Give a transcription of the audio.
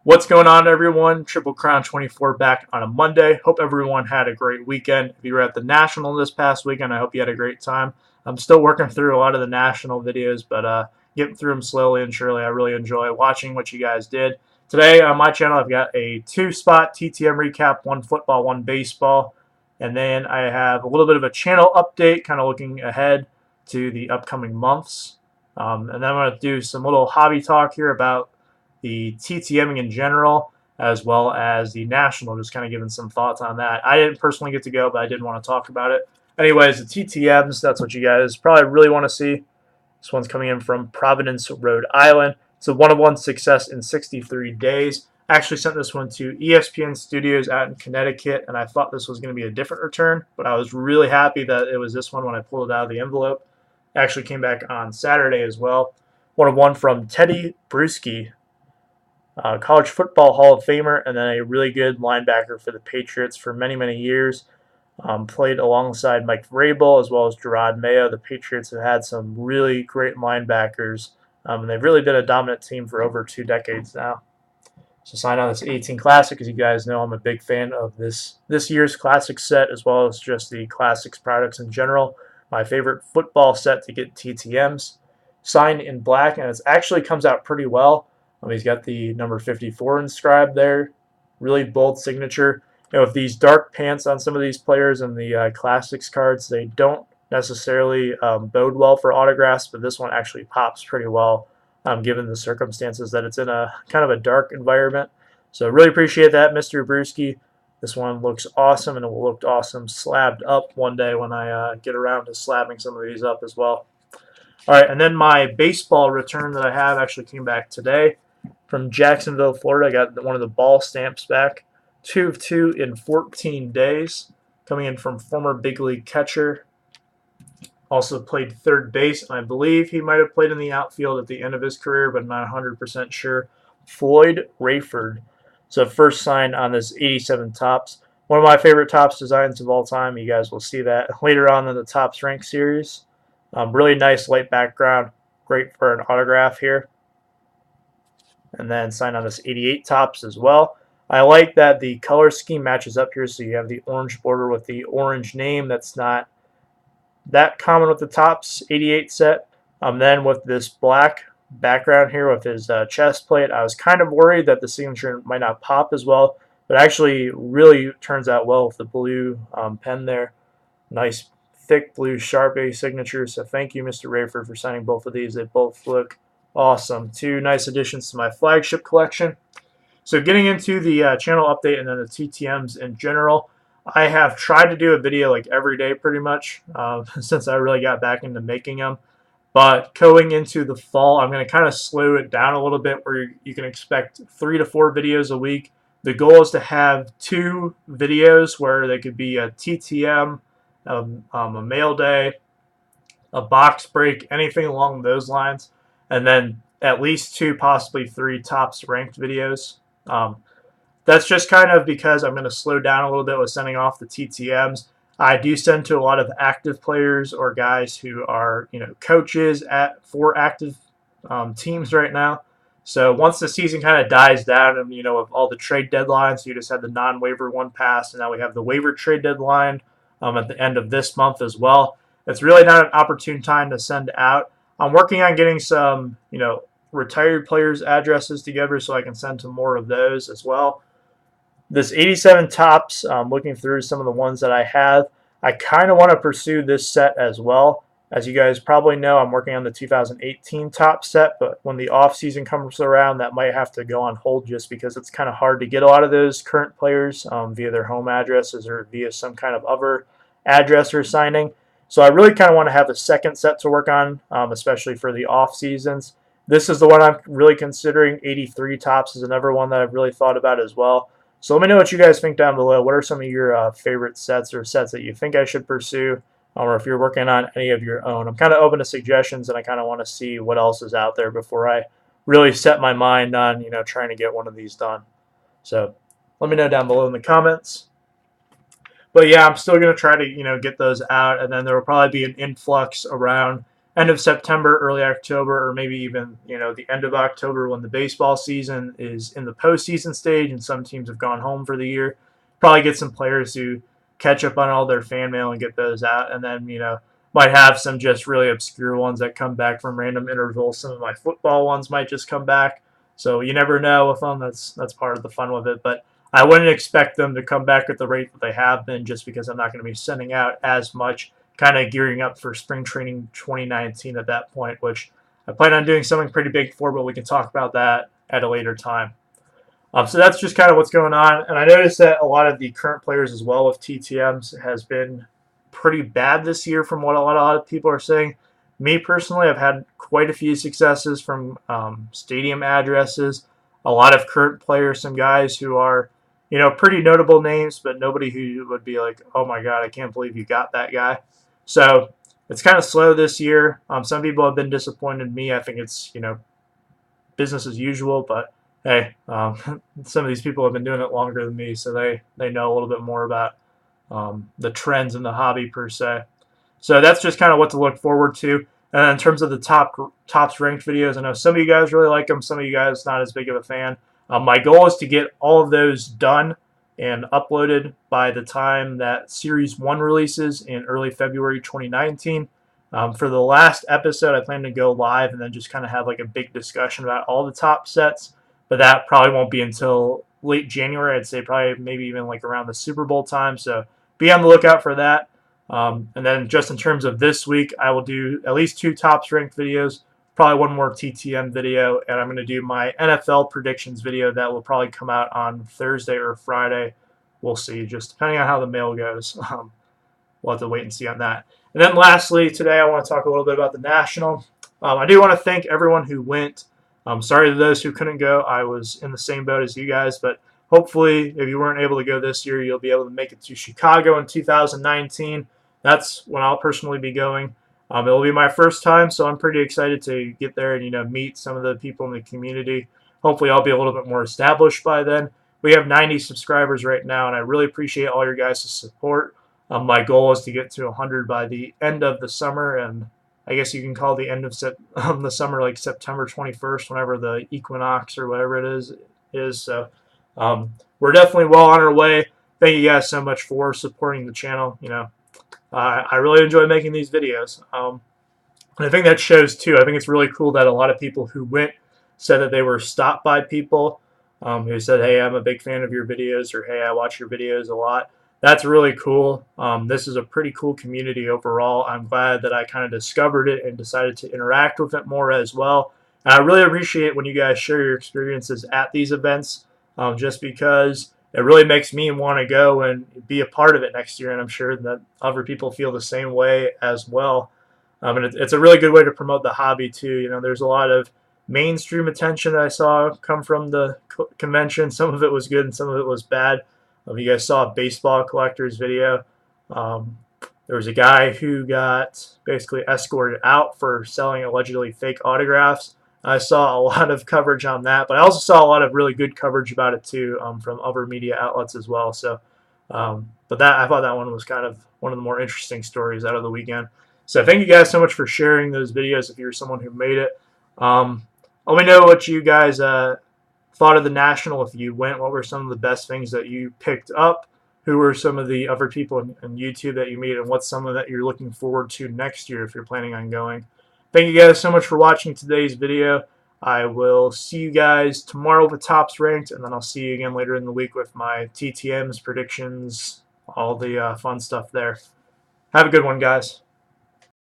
What's going on, everyone? Triple Crown 24 back on a Monday. Hope everyone had a great weekend. If you were at the National this past weekend, I hope you had a great time. I'm still working through a lot of the National videos, but getting through them slowly and surely. I really enjoy watching what you guys did. Today on my channel, I've got a two-spot TTM recap, one football, one baseball. And then I have a little bit of a channel update, kind of looking ahead to the upcoming months. And then I'm going to do some little hobby talk here about the TTMing in general, as well as the National, just kind of giving some thoughts on that. I didn't personally get to go, but I did want to talk about it. Anyways, the TTMs, that's what you guys probably really want to see. This one's coming in from Providence, Rhode Island. It's a 1-of-1 success in 63 days. I actually sent this one to ESPN Studios out in Connecticut, and I thought this was going to be a different return, but I was really happy that it was this one when I pulled it out of the envelope. It actually came back on Saturday as well. 1-of-1 from Teddy Bruschi, college football Hall of Famer, and then a really good linebacker for the Patriots for many, many years. Played alongside Mike Vrabel as well as Gerard Mayo. The Patriots have had some really great linebackers, and they've really been a dominant team for over 2 decades now. So sign on this 18 Classic. As you guys know, I'm a big fan of this year's Classic set as well as just the Classics products in general. My favorite football set to get TTMs. Signed in black, and it actually comes out pretty well. He's got the number 54 inscribed there. Really bold signature. With these dark pants on some of these players and the Classics cards, they don't necessarily bode well for autographs, but this one actually pops pretty well given the circumstances that it's in a kind of a dark environment. So really appreciate that, Mr. Bruschi. This one looks awesome, and it will look awesome slabbed up one day when I get around to slabbing some of these up as well. All right, and then my baseball return that I have actually came back today from Jacksonville, Florida. I got one of the ball stamps back. 2 of 2 in 14 days. Coming in from former big league catcher. Also played third base, and I believe he might have played in the outfield at the end of his career, but I'm not 100% sure. Floyd Rayford. So first sign on this 87 Topps. One of my favorite Topps designs of all time. You guys will see that later on in the Topps Rank series. Really nice light background. Great for an autograph here. And then sign on this 88 Topps as well. I like that the color scheme matches up here, so you have the orange border with the orange name. That's not that common with the Topps 88 set. Then with this black background here with his chest plate, I was kind of worried that the signature might not pop as well, but actually really turns out well with the blue pen there. Nice thick blue Sharpie signature, so thank you, Mr. Rayford, for signing both of these. They both look awesome. 2 nice additions to my flagship collection. So getting into the channel update and then the TTMs in general, I have tried to do a video like every day pretty much since I really got back into making them. But going into the fall, I'm going to kind of slow it down a little bit where you can expect 3 to 4 videos a week. The goal is to have 2 videos where they could be a TTM, a mail day, a box break, anything along those lines, and then at least 2, possibly 3 Topps ranked videos. That's just kind of because I'm going to slow down a little bit with sending off the TTMs. I do send to a lot of active players or guys who are, coaches for active teams right now. So once the season kind of dies down and, with all the trade deadlines, you just had the non-waiver one pass, and now we have the waiver trade deadline at the end of this month as well. It's really not an opportune time to send out. I'm working on getting some, retired players' addresses together so I can send to more of those as well. This 87 Topps, looking through some of the ones that I have, I kind of want to pursue this set as well. As you guys probably know, I'm working on the 2018 Topps set, but when the off season comes around, that might have to go on hold just because it's kind of hard to get a lot of those current players via their home addresses or via some kind of other address or signing. So I really kind of want to have a second set to work on, especially for the off seasons. This is the one I'm really considering. 83 Topps is another one that I've really thought about as well. So let me know what you guys think down below. What are some of your favorite sets or sets that you think I should pursue, or if you're working on any of your own? I'm kind of open to suggestions, and I kind of want to see what else is out there before I really set my mind on, trying to get one of these done. So let me know down below in the comments. But yeah, I'm still going to try to, get those out, and then there will probably be an influx around end of September, early October, or maybe even the end of October when the baseball season is in the postseason stage and some teams have gone home for the year. Probably get some players who catch up on all their fan mail and get those out, and then might have some just really obscure ones that come back from random intervals. Some of my football ones might just come back, so you never know with them. That's part of the fun with it, but I wouldn't expect them to come back at the rate that they have been, just because I'm not going to be sending out as much, kind of gearing up for spring training 2019 at that point, which I plan on doing something pretty big for, but we can talk about that at a later time. So that's just kind of what's going on. And I noticed that a lot of the current players as well with TTMs has been pretty bad this year from what a lot of people are saying. Me personally, I've had quite a few successes from stadium addresses. A lot of current players, some guys who are, pretty notable names, but nobody who would be like, oh my God, I can't believe you got that guy. So it's kind of slow this year. Some people have been disappointed in me. I think it's, business as usual, but hey, some of these people have been doing it longer than me, so they know a little bit more about the trends in the hobby per se. So that's just kind of what to look forward to. And in terms of the tops ranked videos, I know some of you guys really like them, some of you guys not as big of a fan. My goal is to get all of those done and uploaded by the time that Series 1 releases in early February 2019. For the last episode, I plan to go live and then just kind of have like a big discussion about all the top sets, but that probably won't be until late January. I'd say probably maybe even like around the Super Bowl time, so be on the lookout for that. And then just in terms of this week, I will do at least 2 tops ranked videos, probably 1 more TTM video, and I'm going to do my NFL predictions video that will probably come out on Thursday or Friday. We'll see, just depending on how the mail goes. We'll have to wait and see on that. And then lastly, today I want to talk a little bit about the National. I do want to thank everyone who went. Sorry to those who couldn't go. I was in the same boat as you guys, but hopefully if you weren't able to go this year, you'll be able to make it to Chicago in 2019. That's when I'll personally be going. It will be my first time, so I'm pretty excited to get there and meet some of the people in the community. Hopefully I'll be a little bit more established by then. We have 90 subscribers right now, and I really appreciate all your guys' support. My goal is to get to 100 by the end of the summer, and I guess you can call the end of the summer like September 21st, whenever the equinox or whatever it is. So we're definitely well on our way. Thank you guys so much for supporting the channel. I really enjoy making these videos. And I think that shows too. I think it's really cool that a lot of people who went said that they were stopped by people who said, hey, I'm a big fan of your videos, or hey, I watch your videos a lot. That's really cool. This is a pretty cool community overall. I'm glad that I kind of discovered it and decided to interact with it more as well. And I really appreciate when you guys share your experiences at these events, just because it really makes me want to go and be a part of it next year, and I'm sure that other people feel the same way as well. And it's a really good way to promote the hobby too. There's a lot of mainstream attention that I saw come from the convention. Some of it was good and some of it was bad. If you guys saw a baseball collector's video, there was a guy who got basically escorted out for selling allegedly fake autographs. I saw a lot of coverage on that, but I also saw a lot of really good coverage about it too, from other media outlets as well. So, but I thought that one was kind of one of the more interesting stories out of the weekend. So thank you guys so much for sharing those videos if you're someone who made it. Let me know what you guys thought of the National. If you went, what were some of the best things that you picked up? Who were some of the other people in YouTube that you meet, and what's some of that you're looking forward to next year if you're planning on going? Thank you guys so much for watching today's video. I will see you guys tomorrow with Tops Ranked, and then I'll see you again later in the week with my TTMs, predictions, all the fun stuff there. Have a good one, guys.